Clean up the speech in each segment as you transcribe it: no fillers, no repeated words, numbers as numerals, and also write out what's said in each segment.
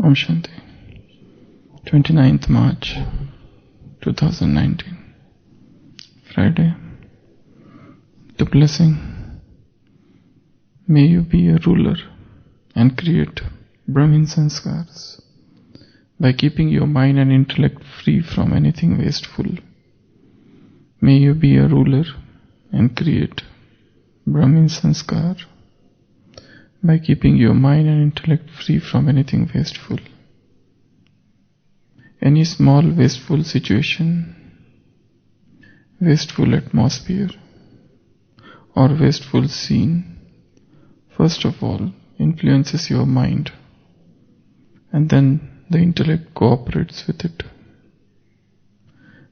Om Shanti. 29th March 2019. Friday. The blessing. May you be a ruler and create Brahmin sanskars by keeping your mind and intellect free from anything wasteful. May you be a ruler and create Brahmin sanskar by keeping your mind and intellect free from anything wasteful. Any small wasteful situation, wasteful atmosphere, or wasteful scene, first of all, influences your mind, and then the intellect cooperates with it.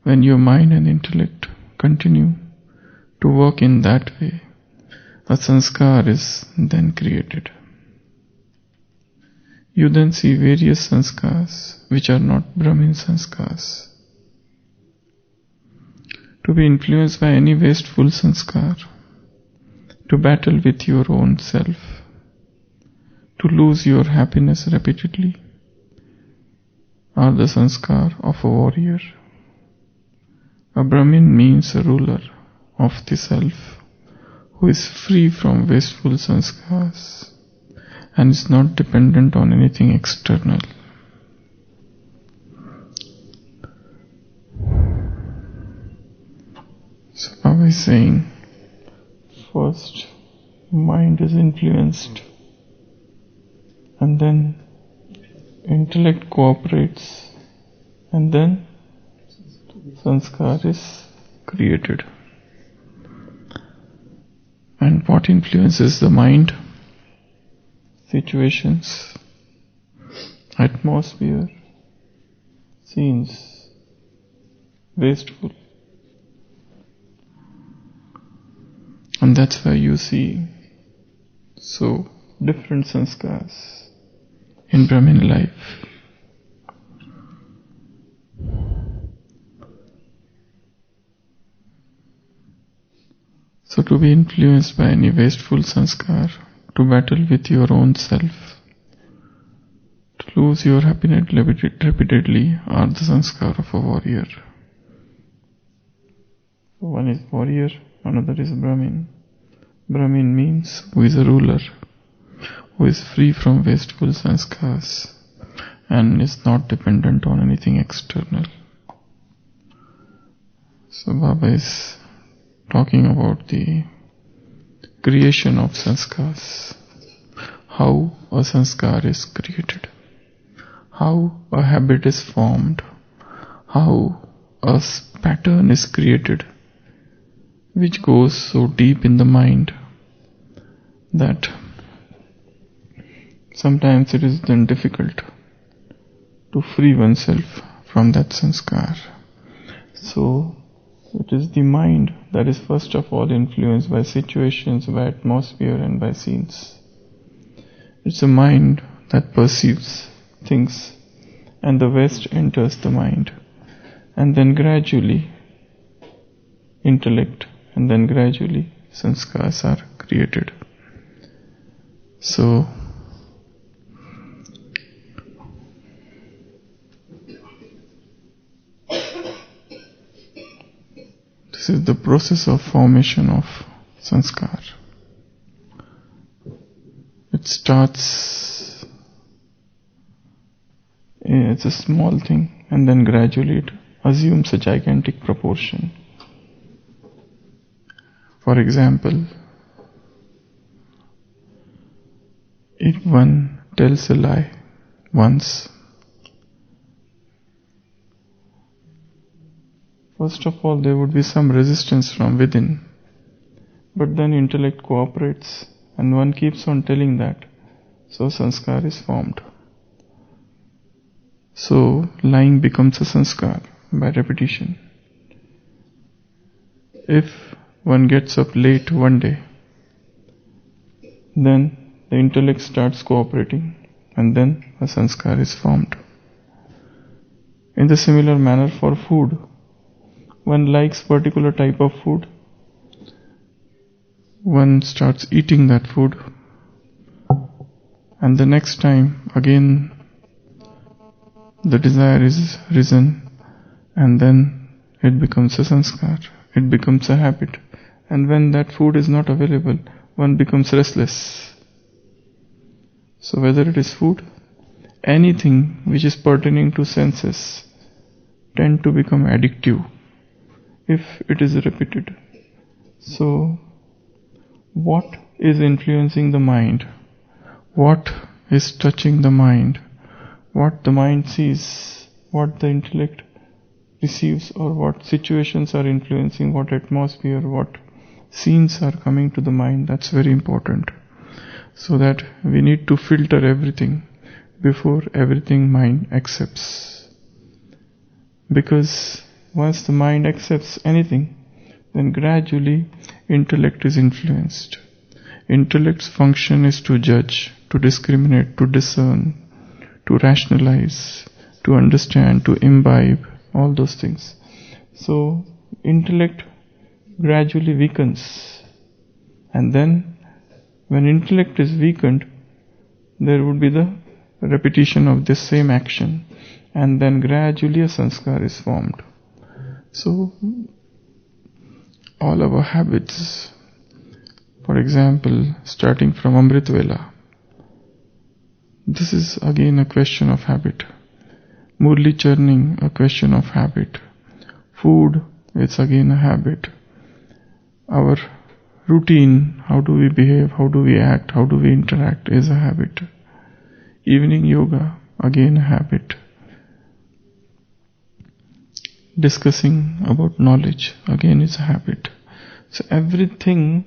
When your mind and intellect continue to work in that way, a sanskar is then created. You then see various sanskars which are not Brahmin sanskars. To be influenced by any wasteful sanskar, to battle with your own self, to lose your happiness repeatedly, are the sanskar of a warrior. A Brahmin means a ruler of the self, who is free from wasteful sanskars and is not dependent on anything external. So Baba is saying, first mind is influenced, and then intellect cooperates, and then sanskar is created. And what influences the mind? Situations, atmosphere, scenes, wasteful. And that's why you see so different sanskars in Brahmin life. So to be influenced by any wasteful sanskar, to battle with your own self, to lose your happiness repeatedly, are the sanskar of a warrior. One is warrior, another is Brahmin. Brahmin means who is a ruler, who is free from wasteful sanskars and is not dependent on anything external. So Baba is talking about the creation of sanskars, how a sanskar is created, how a habit is formed, how a pattern is created which goes so deep in the mind that sometimes it is then difficult to free oneself from that sanskar. So it is the mind that is first of all influenced by situations, by atmosphere and by scenes. It's a mind that perceives things, and the West enters the mind, and then gradually intellect, and then gradually sanskars are created. So this is the process of formation of sanskar. It starts, it's a small thing, and then gradually it assumes a gigantic proportion. For example, if one tells a lie once, first of all there would be some resistance from within, but then intellect cooperates and one keeps on telling that, so sanskar is formed. So lying becomes a sanskar by repetition. If one gets up late one day, then the intellect starts cooperating, and then a sanskar is formed. In the similar manner for food, one likes particular type of food, one starts eating that food, and the next time again the desire is risen, and then it becomes a sanskar, it becomes a habit. And when that food is not available, one becomes restless. So whether it is food, anything which is pertaining to senses tend to become addictive if it is repeated. So what is influencing the mind? What is touching the mind? What the mind sees, what the intellect receives, or what situations are influencing, what atmosphere, what scenes are coming to the mind, that's very important. So that we need to filter everything before everything mind accepts. Because once the mind accepts anything, then gradually intellect is influenced. Intellect's function is to judge, to discriminate, to discern, to rationalize, to understand, to imbibe, all those things. So intellect gradually weakens, and then when intellect is weakened, there would be the repetition of this same action, and then gradually a sanskar is formed. So all our habits, for example, starting from Amrit Vela, this is again a question of habit. Murli churning, a question of habit. Food, it's again a habit. Our routine, how do we behave, how do we act, how do we interact, is a habit. Evening yoga, again a habit. Discussing about knowledge, again is a habit. So everything,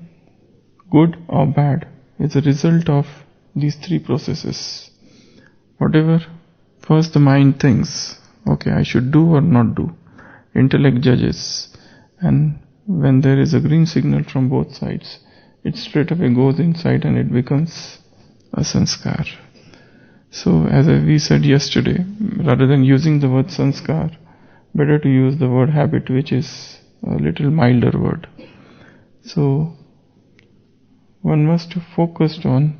good or bad, is a result of these three processes. Whatever first the mind thinks, okay, I should do or not do. Intellect judges, and when there is a green signal from both sides, it straight away goes inside and it becomes a sanskar. So as we said yesterday, rather than using the word sanskar, better to use the word habit, which is a little milder word. So one must focus on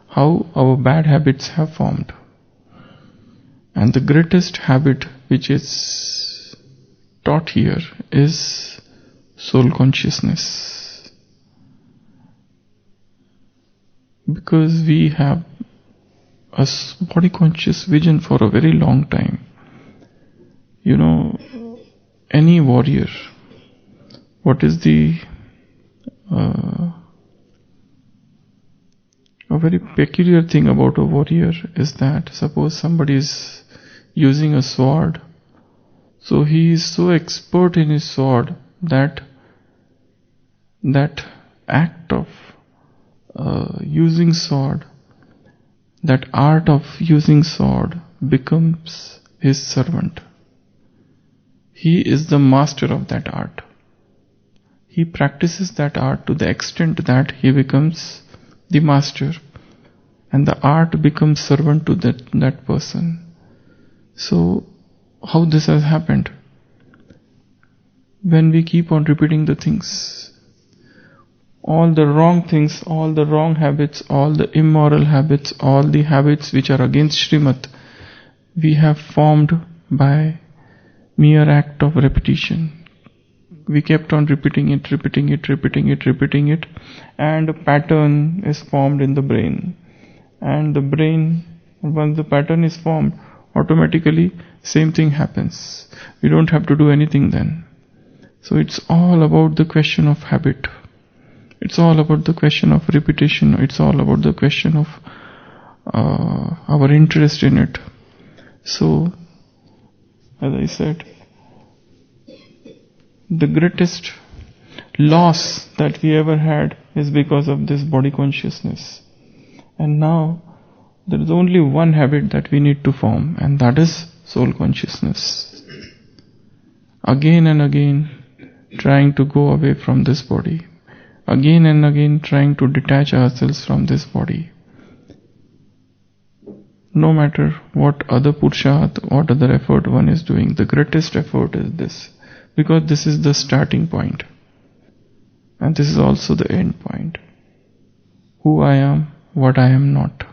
how our bad habits have formed. And the greatest habit which is taught here is soul consciousness. Because we have a body conscious vision for a very long time. You know, any warrior, what is a very peculiar thing about a warrior is that suppose somebody is using a sword, so he is so expert in his sword that act of using sword, that art of using sword becomes his servant. He is the master of that art. He practices that art to the extent that he becomes the master, and the art becomes servant to that person. So how this has happened? When we keep on repeating the things, all the wrong things, all the wrong habits, all the immoral habits, all the habits which are against Srimad, we have formed by mere act of repetition. We kept on repeating it, and a pattern is formed in the brain. And the brain, once the pattern is formed, automatically same thing happens. We don't have to do anything then. So it's all about the question of habit. It's all about the question of repetition. It's all about the question of our interest in it. So, as I said, the greatest loss that we ever had is because of this body consciousness. And now there is only one habit that we need to form, and that is soul consciousness. Again and again trying to go away from this body. Again and again trying to detach ourselves from this body. No matter what other purusharth, what other effort one is doing, the greatest effort is this. Because this is the starting point. And this is also the end point. Who I am, what I am not.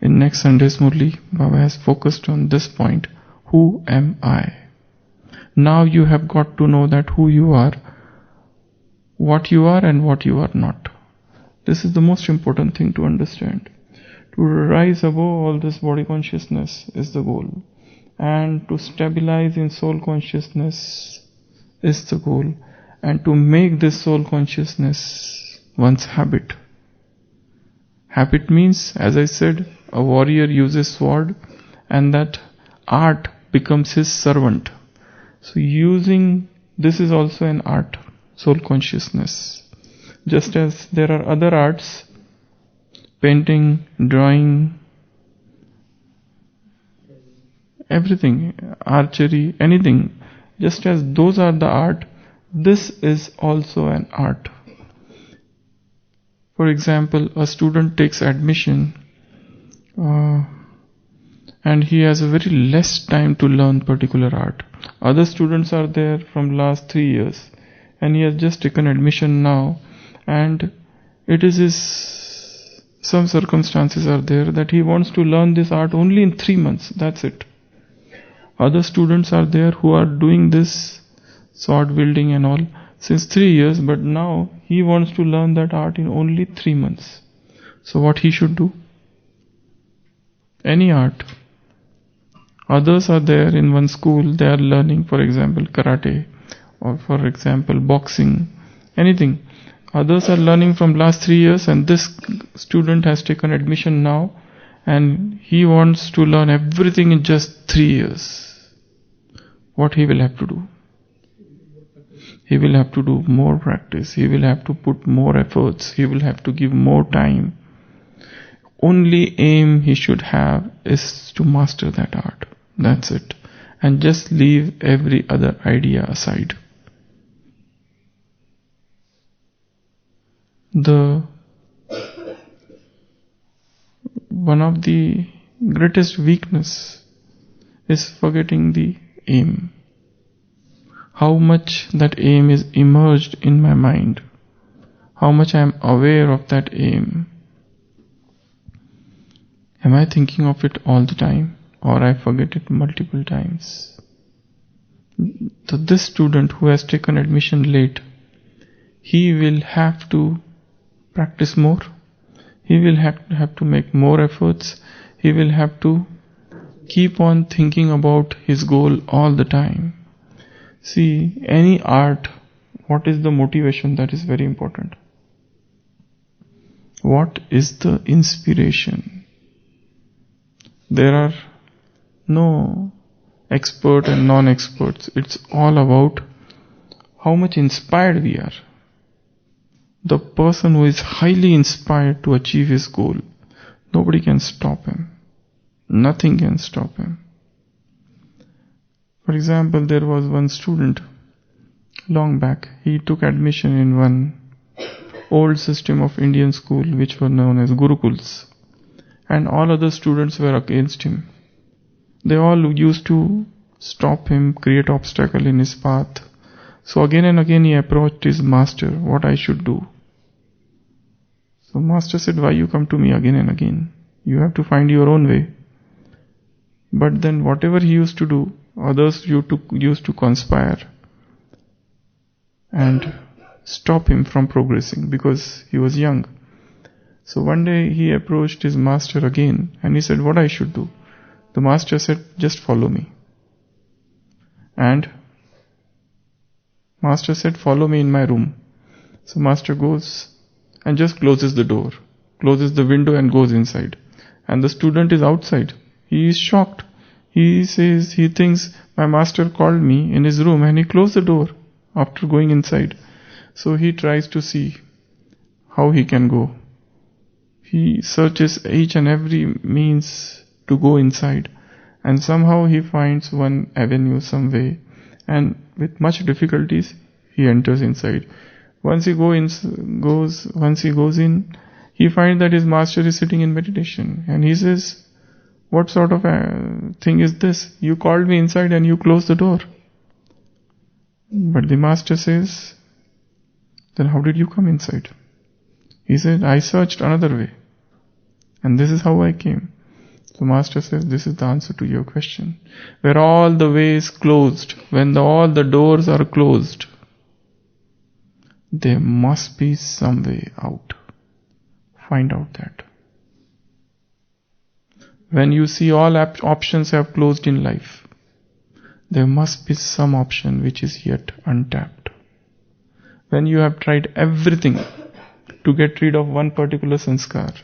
In next Sunday's Murli, Baba has focused on this point. Who am I? Now you have got to know that who you are, what you are and what you are not. This is the most important thing to understand. To rise above all this body consciousness is the goal. And to stabilize in soul consciousness is the goal. And to make this soul consciousness one's habit. Habit means, as I said, a warrior uses sword and that art becomes his servant. So using this is also an art, soul consciousness. Just as there are other arts, painting, drawing, everything, archery, anything, just as those are the art, this is also an art. For example, a student takes admission and he has a very less time to learn particular art. Other students are there from last 3 years and he has just taken admission now, and it is some circumstances are there that he wants to learn this art only in 3 months, that's it. Other students are there who are doing this sword wielding and all since 3 years, but now he wants to learn that art in only 3 months. So what he should do? Any art. Others are there in one school, they are learning, for example, karate, or for example, boxing, anything. Others are learning from last 3 years, and this student has taken admission now, and he wants to learn everything in just 3 years. What he will have to do? He will have to do more practice, he will have to put more efforts, he will have to give more time. Only aim he should have is to master that art. That's it. And just leave every other idea aside. One of the greatest weakness is forgetting the aim. How much that aim is immersed in my mind. How much I am aware of that aim. Am I thinking of it all the time, or I forget it multiple times? So this student who has taken admission late, he will have to practice more. He will have to make more efforts. He will have to keep on thinking about his goal all the time. See, any art, what is the motivation? That is very important. What is the inspiration? There are no expert and non-experts. It's all about how much inspired we are. The person who is highly inspired to achieve his goal, nobody can stop him. Nothing can stop him. For example, there was one student long back. He took admission in one old system of Indian school which were known as Gurukuls. And all other students were against him. They all used to stop him, create obstacle in his path. So again and again he approached his master, what I should do. So master said, why you come to me again and again? You have to find your own way. But then whatever he used to do, others used to conspire and stop him from progressing because he was young. So one day he approached his master again and he said, what I should do? The master said, just follow me. And master said, follow me in my room. So master goes and just closes the door, closes the window and goes inside. And the student is outside. He is shocked. He thinks my master called me in his room and he closed the door after going inside. So he tries to see how he can go. He searches each and every means to go inside, and somehow he finds one avenue, some way, and with much difficulties he enters inside. Once he goes in, he finds that his master is sitting in meditation, and he says, what sort of a thing is this? You called me inside and you closed the door. But the master says, then how did you come inside? He said, I searched another way. And this is how I came. So Master says this is the answer to your question. Where all the ways closed, when all the doors are closed, there must be some way out. Find out that. When you see all options have closed in life, there must be some option which is yet untapped. When you have tried everything to get rid of one particular sanskar,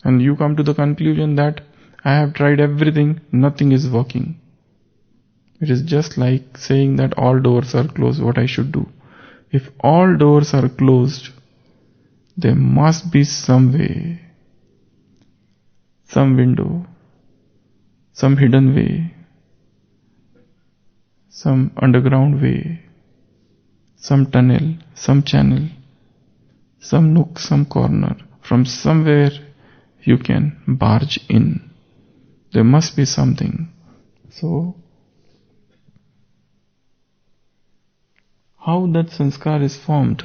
and you come to the conclusion that I have tried everything, nothing is working. It is just like saying that all doors are closed, what I should do. If all doors are closed, there must be some way, some window, some hidden way, some underground way, some tunnel, some channel, some nook, some corner. From somewhere you can barge in. There must be something. So, how that sanskar is formed?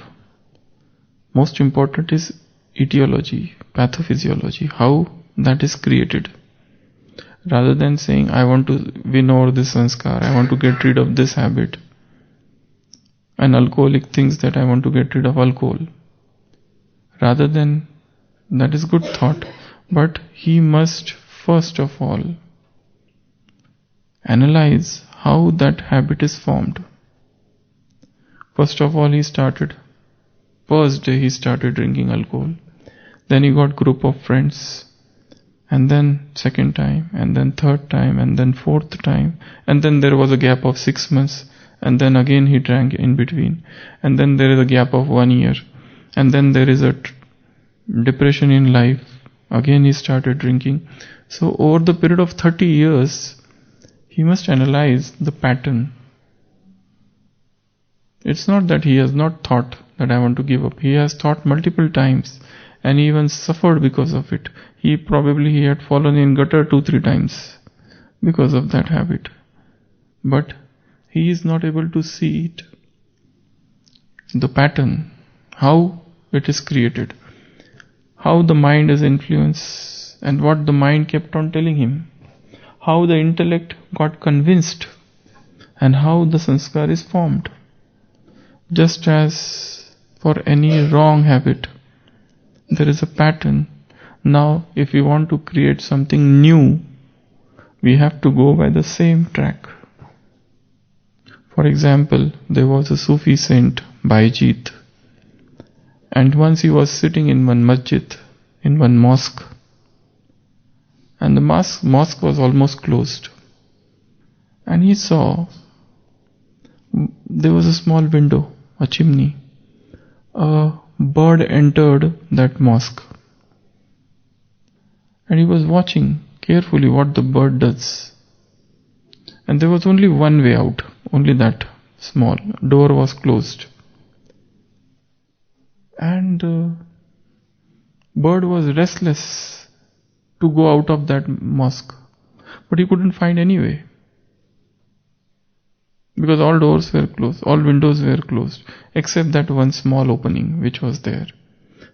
Most important is etiology, pathophysiology, how that is created. Rather than saying, I want to win over this sanskar, I want to get rid of this habit. An alcoholic thinks that I want to get rid of alcohol. Rather than, that is good thought, but he must first of all analyze how that habit is formed. First of all, first day he started drinking alcohol. Then he got group of friends. And then second time, and then third time, and then fourth time. And then there was a gap of 6 months. And then again he drank in between. And then there is a gap of 1 year. And then there is a depression in life. Again he started drinking. So over the period of 30 years, he must analyze the pattern. It's not that he has not thought that I want to give up. He has thought multiple times and even suffered because of it. He had fallen in gutter 2-3 times because of that habit. But he is not able to see it. The pattern, how it is created, how the mind is influenced and what the mind kept on telling him, how the intellect got convinced and how the sanskar is formed. Just as for any wrong habit, there is a pattern. Now, if we want to create something new, we have to go by the same track. For example, there was a Sufi saint, Baijit, and once he was sitting in one masjid, in one mosque, and the mosque was almost closed. And he saw there was a small window, a chimney. A bird entered that mosque. And he was watching carefully what the bird does. And there was only one way out, only that small door was closed. And the bird was restless to go out of that mosque. But he couldn't find any way. Because all doors were closed, all windows were closed, except that one small opening which was there.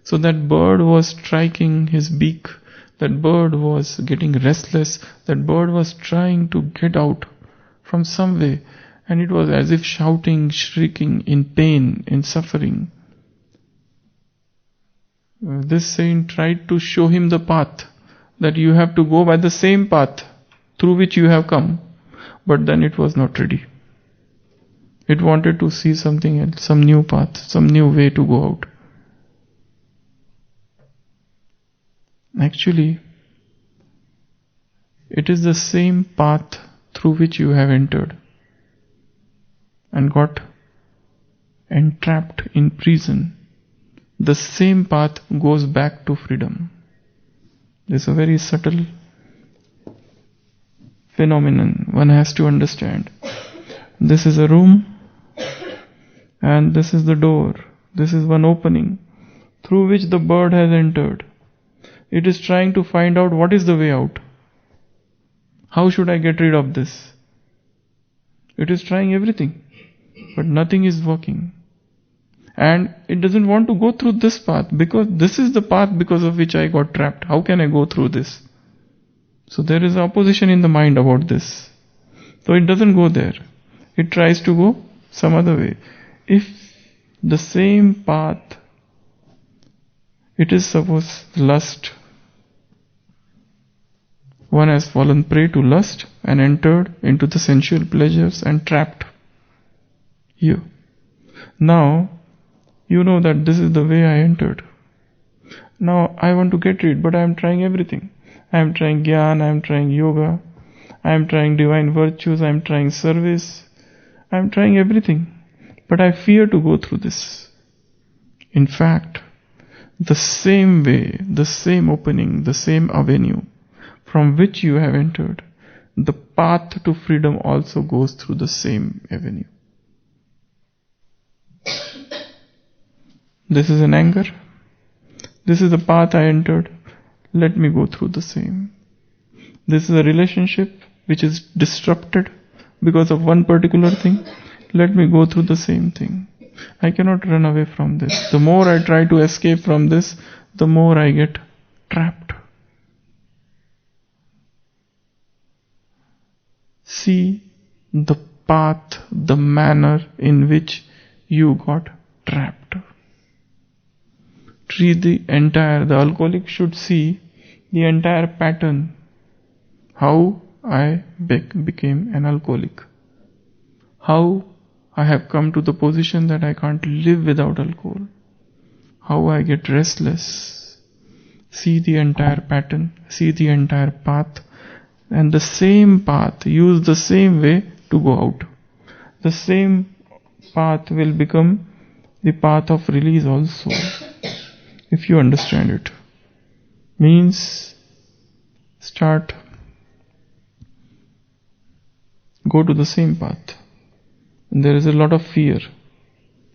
So that bird was striking his beak, that bird was getting restless, that bird was trying to get out from some way, and it was as if shouting, shrieking in pain, in suffering. This saint tried to show him the path, that you have to go by the same path through which you have come, but then it was not ready. It wanted to see something else, some new path, some new way to go out. Actually, it is the same path through which you have entered and got entrapped in prison. The same path goes back to freedom. This is a very subtle phenomenon one has to understand. This is a room and this is the door. This is one opening through which the bird has entered. It is trying to find out what is the way out. How should I get rid of this? It is trying everything, but nothing is working. And it doesn't want to go through this path because this is the path because of which I got trapped. How can I go through this? So there is opposition in the mind about this. So it doesn't go there. It tries to go some other way. If the same path, it is suppose lust. One has fallen prey to lust and entered into the sensual pleasures and trapped here. Now, you know that this is the way I entered. Now I want to get rid, but I am trying everything. I am trying Gyan, I am trying yoga, I am trying divine virtues, I am trying service, I am trying everything. But I fear to go through this. In fact, the same way, the same opening, the same avenue from which you have entered, the path to freedom also goes through the same avenue. This is an anger. This is the path I entered. Let me go through the same. This is a relationship which is disrupted because of one particular thing. Let me go through the same thing. I cannot run away from this. The more I try to escape from this, the more I get trapped. See the path, the manner in which you got trapped. The alcoholic should see the entire pattern, how I became an alcoholic, how I have come to the position that I can't live without alcohol, how I get restless. See the entire pattern, see the entire path, and the same path, use the same way to go out. The same path will become the path of release also. If you understand it, means go to the same path. And there is a lot of fear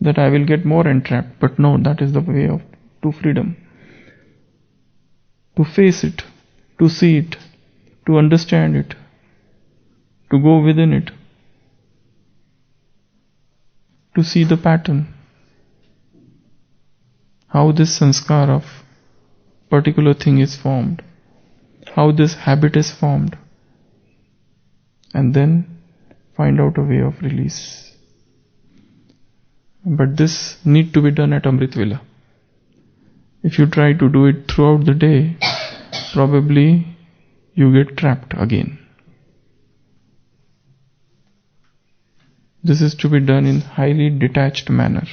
that I will get more entrapped, but no, that is the way to freedom. To face it, to see it, to understand it, to go within it, to see the pattern. How this sanskar of particular thing is formed, how this habit is formed, and then find out a way of release. But this need to be done at Amrit Vela. If you try to do it throughout the day, probably you get trapped again. This is to be done in highly detached manner.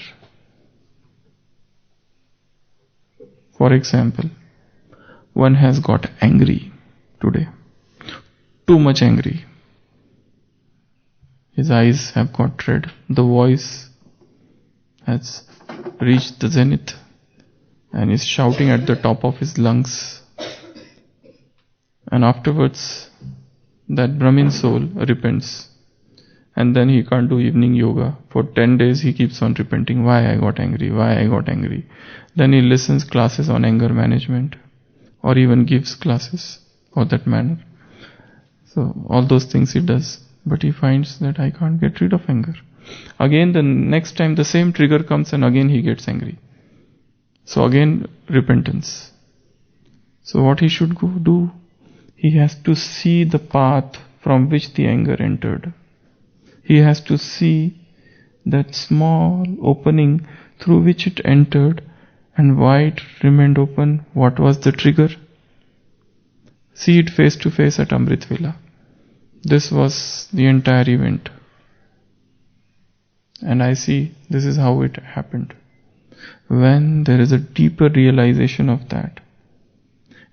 For example, one has got angry today, too much angry. His eyes have got red, the voice has reached the zenith and is shouting at the top of his lungs. And afterwards, that Brahmin soul repents. And then he can't do evening yoga. For 10 days he keeps on repenting, why I got angry, why I got angry. Then he listens classes on anger management, or even gives classes for that manner. So all those things he does, but he finds that I can't get rid of anger. Again the next time the same trigger comes and again he gets angry. So again repentance. So what he should do? He has to see the path from which the anger entered. He has to see that small opening through which it entered and why it remained open. What was the trigger? See it face to face at Amrit Vela. This was the entire event. And I see this is how it happened. When there is a deeper realization of that,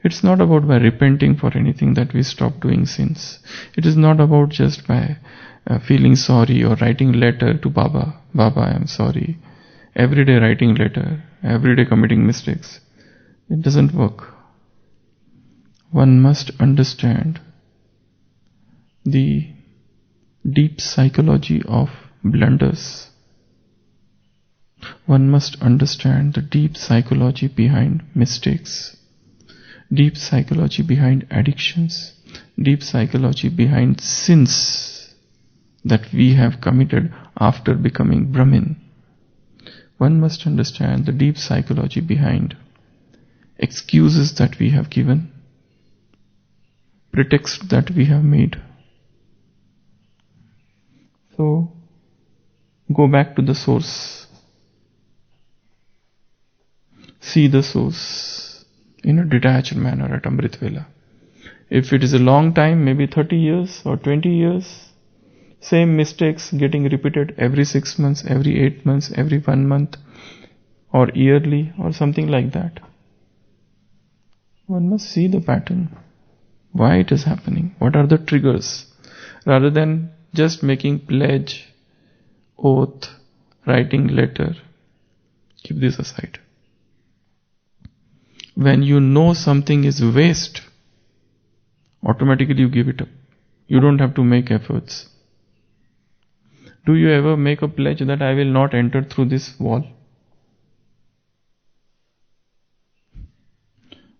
it's not about by repenting for anything that we stop doing sins. It is not about just by feeling sorry or writing letter to Baba. Baba, I am sorry. Every day writing letter, every day committing mistakes. It doesn't work. One must understand the deep psychology of blunders. One must understand the deep psychology behind mistakes, deep psychology behind addictions, deep psychology behind sins that we have committed after becoming Brahmin. one must understand the deep psychology behind excuses that we have given, pretexts that we have made. So, go back to the source. See the source in a detached manner at Amrit Vela. If it is a long time, maybe 30 years or 20 years, same mistakes getting repeated every 6 months, every 8 months, every 1 month, or yearly, or something like that. One must see the pattern. Why it is happening? What are the triggers? Rather than just making pledge, oath, writing letter, keep this aside. When you know something is waste, automatically you give it up. You don't have to make efforts. Do you ever make a pledge that I will not enter through this wall?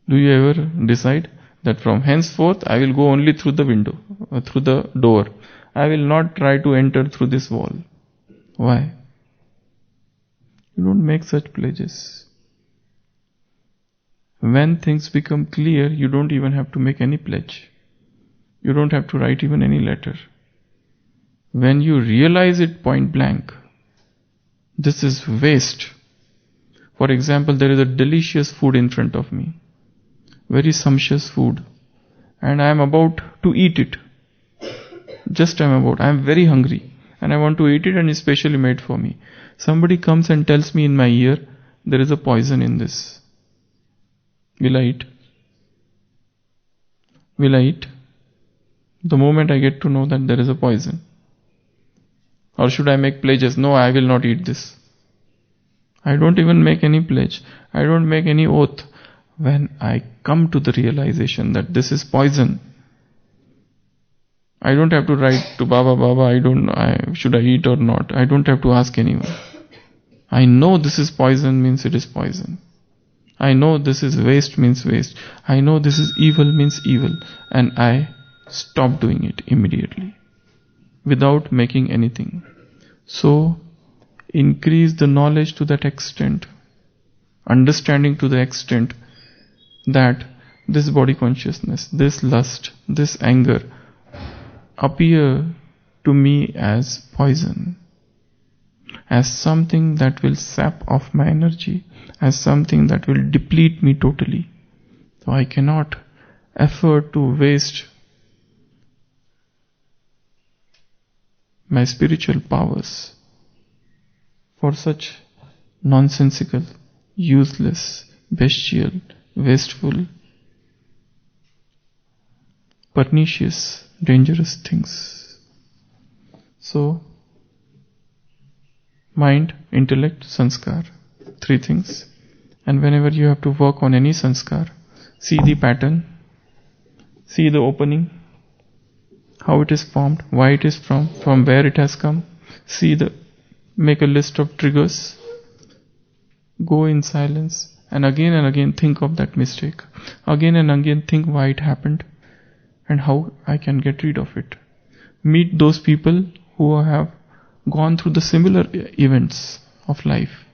Do you ever decide that from henceforth I will go only through the window, through the door? I will not try to enter through this wall. Why? You don't make such pledges. When things become clear, you don't even have to make any pledge. You don't have to write even any letter. When you realize it point blank, this is waste. For example, there is a delicious food in front of me, very sumptuous food, and I am about to eat it. I am very hungry and I want to eat it, and it's specially made for me. Somebody comes and tells me in my ear, there is a poison in this. Will I eat? Will I eat? The moment I get to know that there is a poison. Or should I make pledges? No, I will not eat this. I don't even make any pledge. I don't make any oath. When I come to the realization that this is poison, I don't have to write to Baba, should I eat or not? I don't have to ask anyone. I know this is poison means it is poison. I know this is waste means waste. I know this is evil means evil. And I stop doing it immediately without making anything. So, increase the knowledge to that extent, understanding to the extent that this body consciousness, this lust, this anger appear to me as poison, as something that will sap off my energy, as something that will deplete me totally. So I cannot afford to waste my spiritual powers for such nonsensical, useless, bestial, wasteful, pernicious, dangerous things. So, mind, intellect, sanskar, 3 things. And whenever you have to work on any sanskar, see the pattern, see the opening, how it is formed, why it is from where it has come, make a list of triggers, go in silence, and again think of that mistake. Again and again think why it happened and how I can get rid of it. Meet those people who have gone through the similar events of life.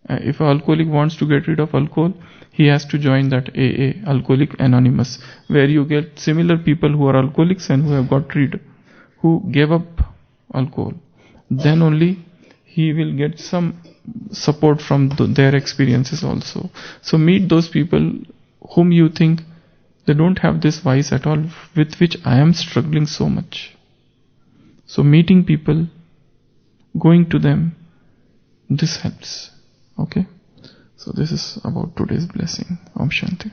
If an alcoholic wants to get rid of alcohol, he has to join that AA, Alcoholic Anonymous, where you get similar people who are alcoholics and who have got rid, who gave up alcohol. Then only he will get some support from their experiences also. So meet those people whom you think they don't have this vice at all, with which I am struggling so much. So meeting people, going to them, this helps. Okay? So this is about today's blessing. Om Shanti.